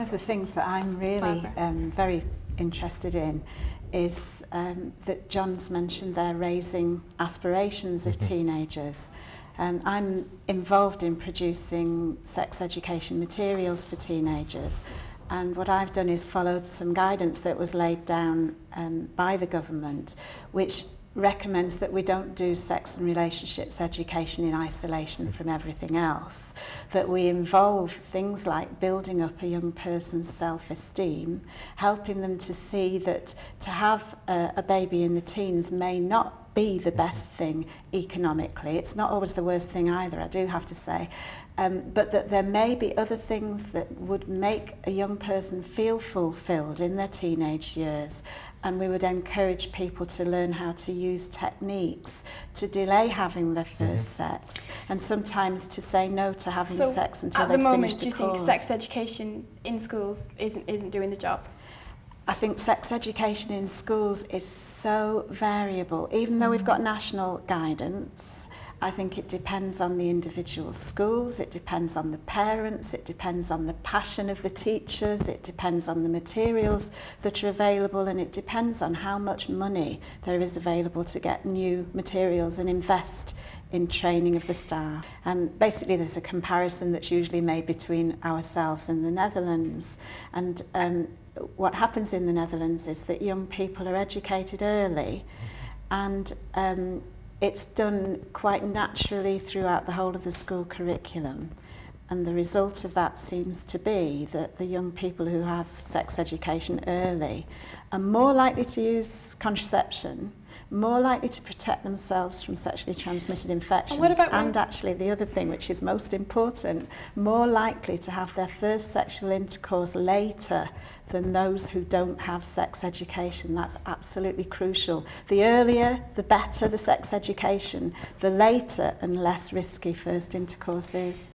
One of the things that I'm really very interested in is that John's mentioned there raising aspirations of teenagers. I'm involved in producing sex education materials for teenagers, and what I've done is followed some guidance that was laid down by the government, which recommends that we don't do sex and relationships education in isolation from everything else, that we involve things like building up a young person's self-esteem, helping them to see that to have a baby in the teens may not be the best thing economically. It's not always the worst thing either, I do have to say, but that there may be other things that would make a young person feel fulfilled in their teenage years, and we would encourage people to learn how to use techniques to delay having their first sex, and sometimes to say no to having sex until they've finished a course. At the moment, do you think sex education in schools isn't doing the job? I think sex education in schools is so variable. Even though we've got national guidance, I think it depends on the individual schools, it depends on the parents, it depends on the passion of the teachers, it depends on the materials that are available, and it depends on how much money there is available to get new materials and invest in training of the staff. Basically there's a comparison that's usually made between ourselves and the Netherlands, and what happens in the Netherlands is that young people are educated early, and it's done quite naturally throughout the whole of the school curriculum, and the result of that seems to be that the young people who have sex education early are more likely to use contraception, more likely to protect themselves from sexually transmitted infections, and actually the other thing which is most important, more likely to have their first sexual intercourse later than those who don't have sex education. That's absolutely crucial. The earlier, the better the sex education, the later and less risky first intercourse is.